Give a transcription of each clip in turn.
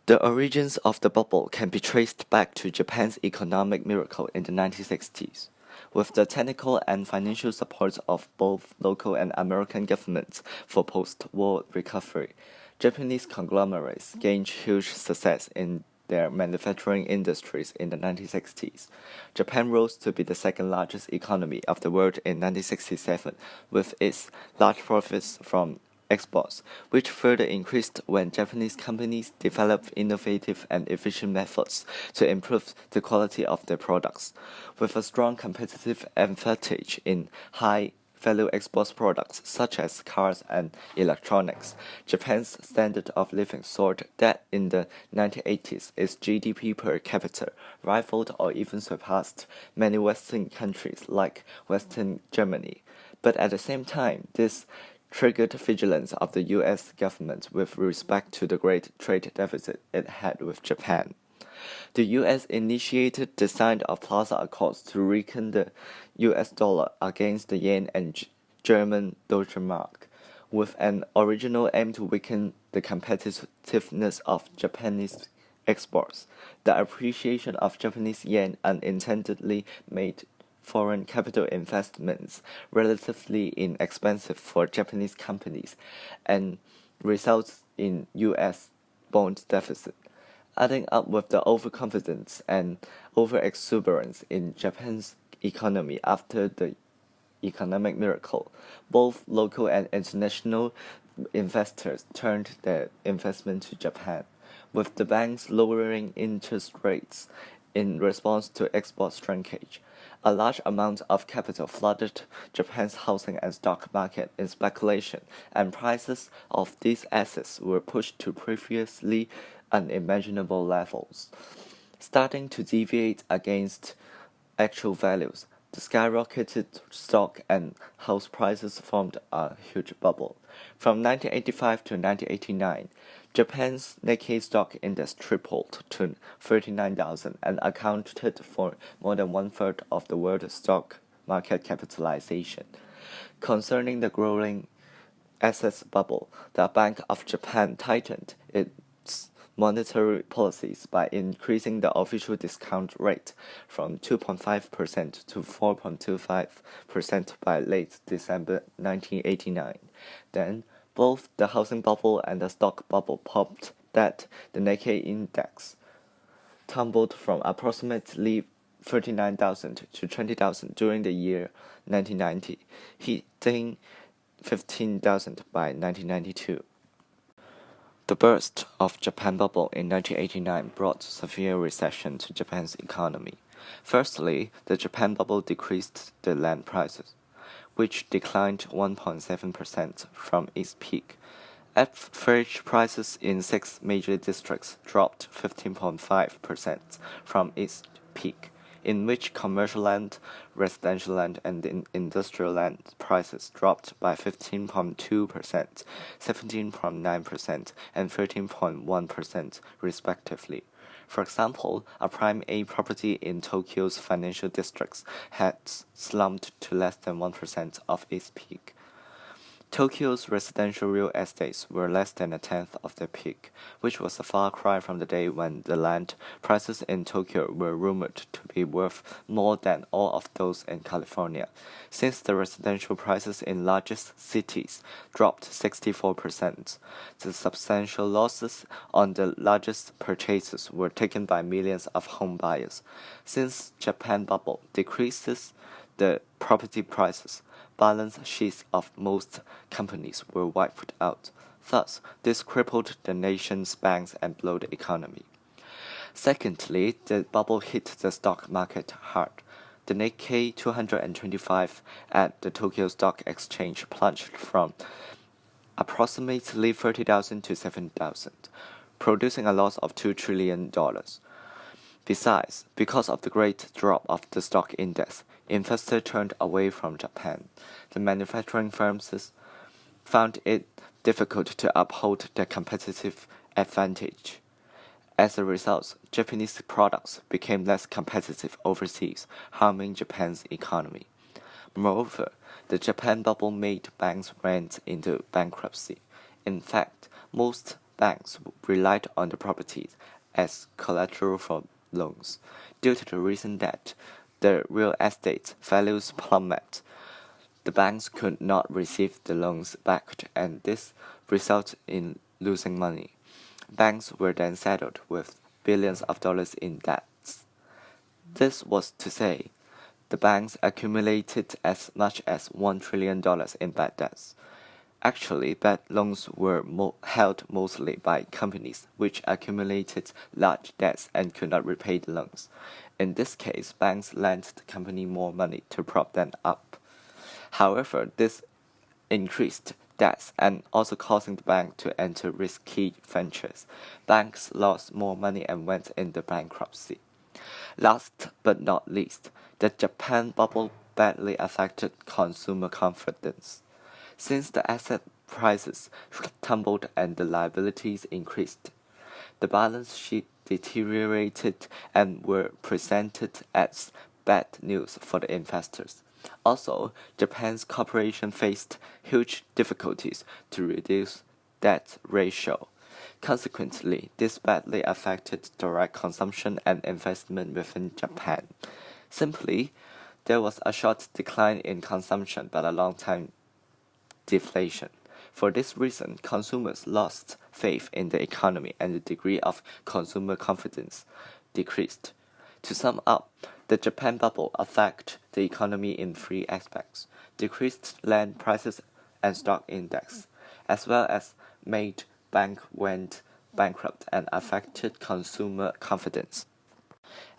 The origins of the bubble can be traced back to Japan's economic miracle in the 1960s. With the technical and financial support of both local and American governments for post-war recovery, Japanese conglomerates gained huge success in their manufacturing industries in the 1960s. Japan rose to be the second largest economy of the world in 1967 with its large profits from exports, which further increased when Japanese companies developed innovative and efficient methods to improve the quality of their products. With a strong competitive advantage in high-value export products such as cars and electronics, Japan's standard of living soared that in the 1980s its GDP per capita rivaled or even surpassed many Western countries like Western Germany. But at the same time, this triggered vigilance of the U.S. government with respect to the great trade deficit it had with Japan. The U.S. initiated the signing of Plaza Accords to weaken the U.S. dollar against the yen and German Deutschmark, with an original aim to weaken the competitiveness of Japanese exports. The appreciation of Japanese yen unintendedly made foreign capital investments relatively inexpensive for Japanese companies and results in U.S. bond deficit. Adding up with the overconfidence and overexuberance in Japan's economy after the economic miracle, both local and international investors turned their investment to Japan, with the banks lowering interest rates in response to export shrinkage. A large amount of capital flooded Japan's housing and stock market in speculation, and prices of these assets were pushed to previously unimaginable levels. Starting to deviate against actual values, the skyrocketed stock and house prices formed a huge bubble. From 1985 to 1989, Japan's Nikkei stock index tripled to 39,000 and accounted for more than one-third of the world's stock market capitalization. Concerning the growing assets bubble, the Bank of Japan tightened its monetary policies by increasing the official discount rate from 2.5% to 4.25% by late December 1989. Then, both the housing bubble and the stock bubble popped that the Nikkei index tumbled from approximately 39,000 to 20,000 during the year 1990, hitting 15,000 by 1992. The burst of Japan bubble in 1989 brought severe recession to Japan's economy. Firstly, the Japan bubble decreased the land prices, which declined 1.7% from its peak. Average prices in 6 major districts dropped 15.5% from its peak, in which commercial land, residential land, and industrial land prices dropped by 15.2%, 17.9%, and 13.1% respectively. For example, a prime A property in Tokyo's financial districts had slumped to less than 1% of its peak. Tokyo's residential real estates were less than a tenth of their peak, which was a far cry from the day when the land prices in Tokyo were rumored to be worth more than all of those in California. Since the residential prices in largest cities dropped 64%, the substantial losses on the largest purchases were taken by millions of home buyers. Since Japan bubble decreases the property prices, balance sheets of most companies were wiped out. Thus, this crippled the nation's banks and blew the economy. Secondly, the bubble hit the stock market hard. The Nikkei 225 at the Tokyo Stock Exchange plunged from approximately 30,000 to 7,000, producing a loss of $2 trillion. Besides, because of the great drop of the stock index, investors turned away from Japan. The manufacturing firms found it difficult to uphold their competitive advantage. As a result, Japanese products became less competitive overseas, harming Japan's economy. Moreover, the Japan bubble made banks went into bankruptcy. In fact, most banks relied on the properties as collateral for loans. Due to the recent debt, the real estate values plummet. The banks could not receive the loans back, and this resulted in losing money. Banks were then saddled with billions of dollars in debts. This was to say, the banks accumulated as much as $1 trillion in bad debts. Actually, bad loans were held mostly by companies which accumulated large debts and could not repay the loans. In this case, banks lent the company more money to prop them up. However, this increased debts and also causing the bank to enter risky ventures. Banks lost more money and went into bankruptcy. Last but not least, the Japan bubble badly affected consumer confidence. Since the asset prices tumbled and the liabilities increased, the balance sheet deteriorated and were presented as bad news for the investors. Also, Japan's corporation faced huge difficulties to reduce debt ratio. Consequently, this badly affected direct consumption and investment within Japan. Simply, there was a short decline in consumption but a long-time deflation. For this reason, consumers lost faith in the economy and the degree of consumer confidence decreased. To sum up, the Japan bubble affected the economy in three aspects: decreased land prices and stock index, as well as made bank went bankrupt and affected consumer confidence.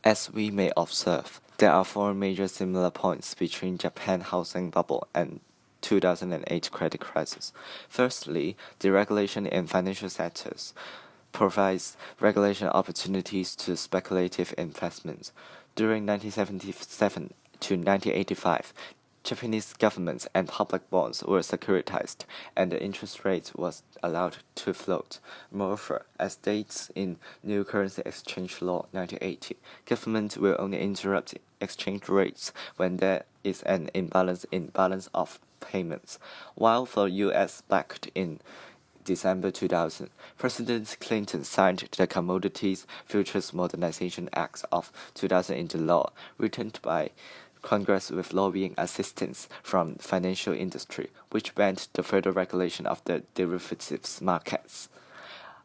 As we may observe, there are four major similar points between Japan housing bubble and 2008 credit crisis. Firstly, deregulation in financial sectors provides regulation opportunities to speculative investments. During 1977 to 1985, Japanese governments and public bonds were securitized, and the interest rate was allowed to float. Moreover, as states in New Currency Exchange Law 1980, government will only interrupt exchange rates when there is an imbalance in balance of payments. While for U.S. backed in December 2000, President Clinton signed the Commodities Futures Modernization Act of 2000 into law, written by Congress with lobbying assistance from the financial industry, which banned the further regulation of the derivatives markets.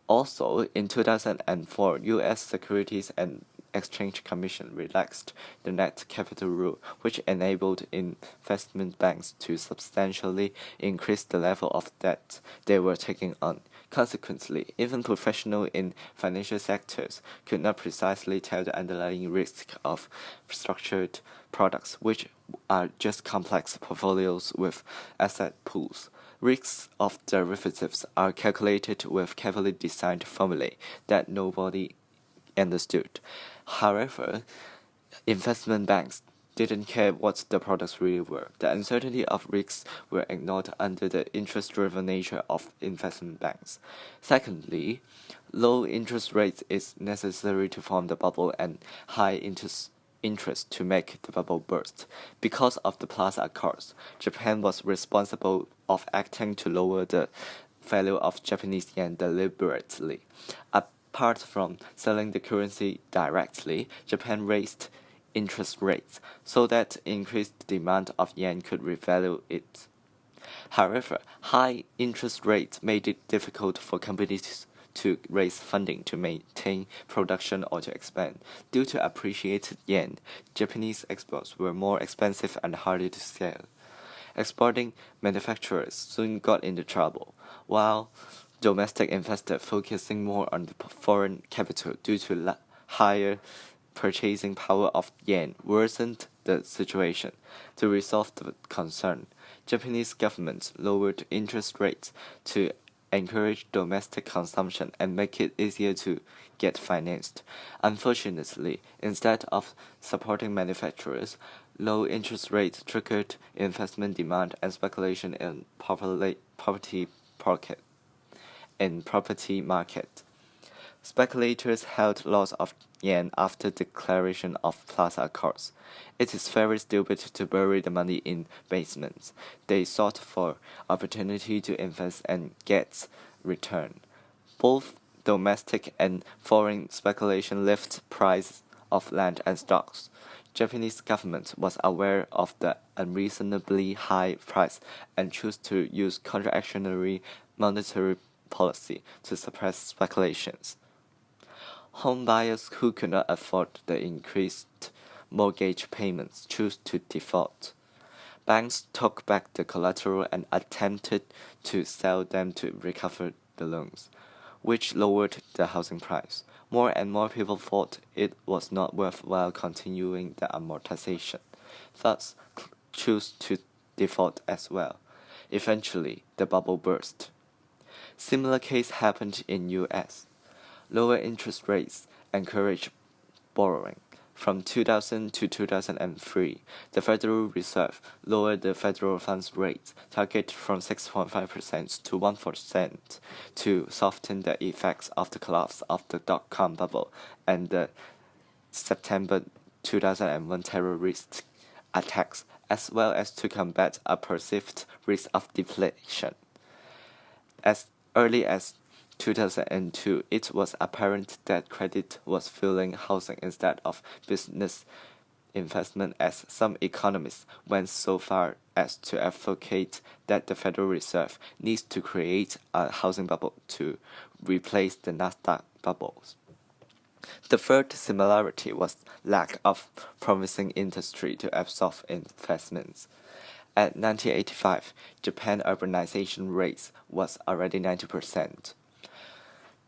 Also, in 2004, U.S. Securities and Exchange Commission relaxed the net capital rule, which enabled investment banks to substantially increase the level of debt they were taking on. Consequently, even professionals in financial sectors could not precisely tell the underlying risk of structured products, which are just complex portfolios with asset pools. Risks of derivatives are calculated with carefully designed formulae that nobody understood. However, investment banks didn't care what the products really were. The uncertainty of risks were ignored under the interest-driven nature of investment banks. Secondly, low interest rates is necessary to form the bubble and high interest to make the bubble burst. Because of the Plaza Accords, Japan was responsible of acting to lower the value of Japanese yen deliberately. Apart from selling the currency directly, Japan raised interest rates so that increased demand of yen could revalue it. However, high interest rates made it difficult for companies to raise funding to maintain production or to expand. Due to appreciated yen, Japanese exports were more expensive and harder to sell. Exporting manufacturers soon got into trouble, while domestic investors focusing more on the foreign capital due to higher purchasing power of yen worsened the situation. To resolve the concern, Japanese government lowered interest rates to encourage domestic consumption and make it easier to get financed. Unfortunately, instead of supporting manufacturers, low interest rates triggered investment demand and speculation in property market. Speculators held lots of yen after declaration of Plaza Accords. It is very stupid to bury the money in basements. They sought for opportunity to invest and get return. Both domestic and foreign speculation lift price of land and stocks. Japanese government was aware of the unreasonably high price and chose to use contractionary monetary policy to suppress speculations. Home buyers who could not afford the increased mortgage payments chose to default. Banks took back the collateral and attempted to sell them to recover the loans, which lowered the housing price. More and more people thought it was not worthwhile continuing the amortization, thus chose to default as well. Eventually, the bubble burst. Similar case happened in US. Lower interest rates encouraged borrowing. From 2000 to 2003, the Federal Reserve lowered the federal funds rate target from 6.5% to 1% to soften the effects of the collapse of the dot-com bubble and the September 2001 terrorist attacks, as well as to combat a perceived risk of deflation. As early as 2002, it was apparent that credit was fueling housing instead of business investment, as some economists went so far as to advocate that the Federal Reserve needs to create a housing bubble to replace the Nasdaq bubbles. The third similarity was lack of promising industry to absorb investments. At 1985, Japan urbanization rate was already 90%.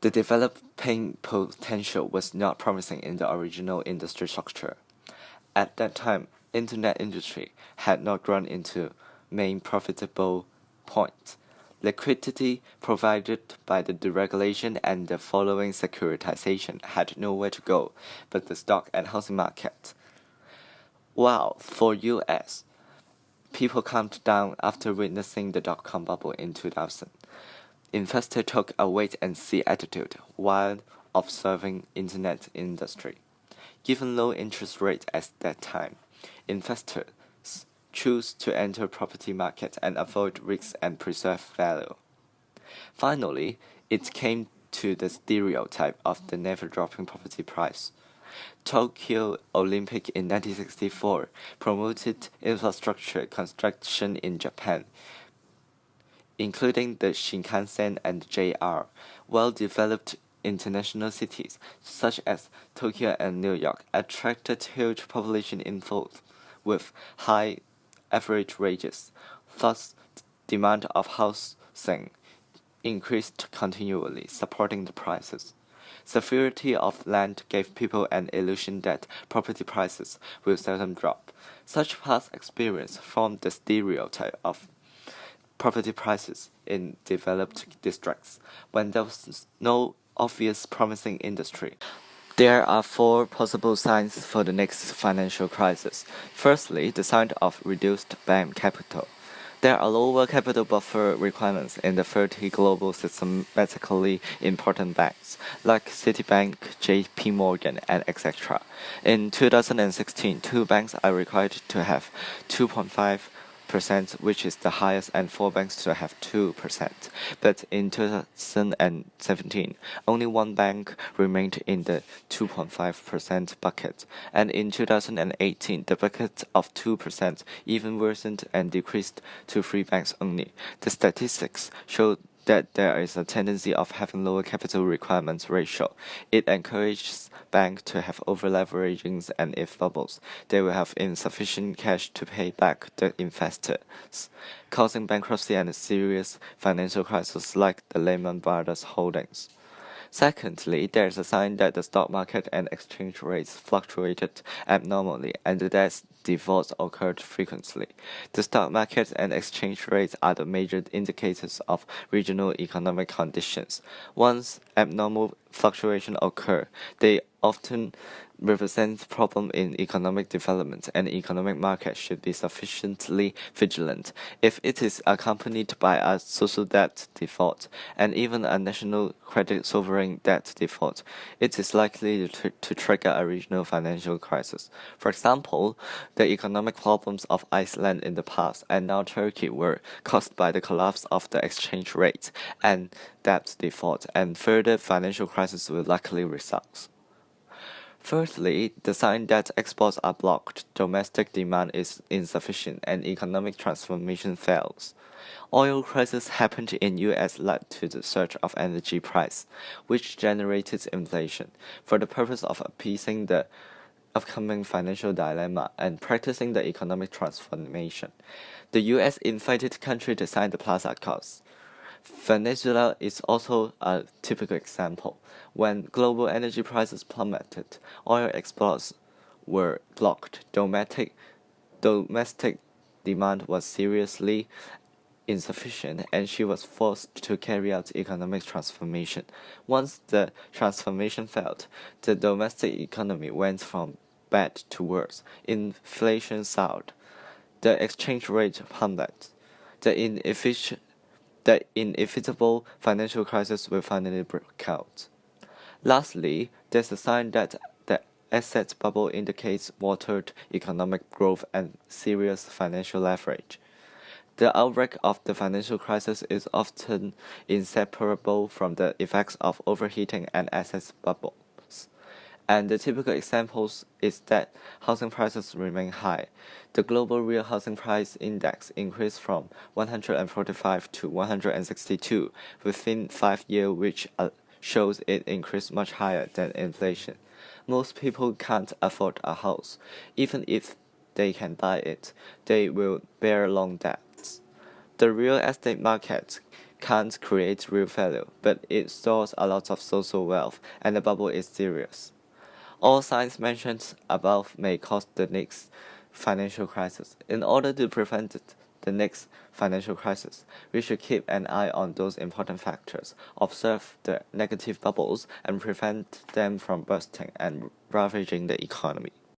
The developing potential was not promising in the original industry structure. At that time, internet industry had not grown into main profitable point. Liquidity provided by the deregulation and the following securitization had nowhere to go but the stock and housing market. While for US, people calmed down after witnessing the dot-com bubble in 2000. Investors took a wait-and-see attitude while observing internet industry. Given low interest rates at that time, investors choose to enter property market and avoid risks and preserve value. Finally, it came to the stereotype of the never-dropping property price. Tokyo Olympic in 1964 promoted infrastructure construction in Japan, including the Shinkansen and JR, well-developed international cities such as Tokyo and New York attracted huge population inflows with high average wages. Thus, demand of housing increased continually, supporting the prices. Severity of land gave people an illusion that property prices will seldom drop. Such past experience formed the stereotype of property prices in developed districts when there was no obvious promising industry. There are four possible signs for the next financial crisis. Firstly, the sign of reduced bank capital. There are lower capital buffer requirements in the 30 global systematically important banks, like Citibank, JP Morgan, and etc. In 2016, two banks are required to have 2.5%, which is the highest, and four banks to have 2%. But in 2017, only one bank remained in the 2.5% bucket, and in 2018, the bucket of 2% even worsened and decreased to three banks only. The statistics show that there is a tendency of having lower capital requirements ratio. It encourages banks to have over-leveragings, and if bubbles, they will have insufficient cash to pay back the investors, causing bankruptcy and a serious financial crisis like the Lehman Brothers holdings. Secondly, there is a sign that the stock market and exchange rates fluctuated abnormally and that defaults occurred frequently. The stock market and exchange rates are the major indicators of regional economic conditions. Once abnormal fluctuations occur, they often represents problem in economic development, and economic market should be sufficiently vigilant. If it is accompanied by a social debt default and even a national credit sovereign debt default, it is likely to trigger a regional financial crisis. For example, the economic problems of Iceland in the past and now Turkey were caused by the collapse of the exchange rate and debt default, and further financial crisis will likely result. Thirdly, the sign that exports are blocked, domestic demand is insufficient, and economic transformation fails. Oil crisis happened in US led to the surge of energy price, which generated inflation. For the purpose of appeasing the upcoming financial dilemma and practicing the economic transformation, the US invited country to sign the Plaza Accords. Venezuela is also a typical example. When global energy prices plummeted, oil exports were blocked. Domestic demand was seriously insufficient, and she was forced to carry out economic transformation. Once the transformation failed, the domestic economy went from bad to worse. Inflation soared. The exchange rate plummeted. The inevitable financial crisis will finally break out. Lastly, there's a sign that the asset bubble indicates watered economic growth and serious financial leverage. The outbreak of the financial crisis is often inseparable from the effects of overheating and asset bubbles. And the typical examples is that housing prices remain high. The global real housing price index increased from 145 to 162 within 5 years, which shows it increased much higher than inflation. Most people can't afford a house. Even if they can buy it, they will bear long debts. The real estate market can't create real value, but it stores a lot of social wealth, and the bubble is serious. All signs mentioned above may cause the next financial crisis. In order to prevent the next financial crisis, we should keep an eye on those important factors, observe the negative bubbles, and prevent them from bursting and ravaging the economy.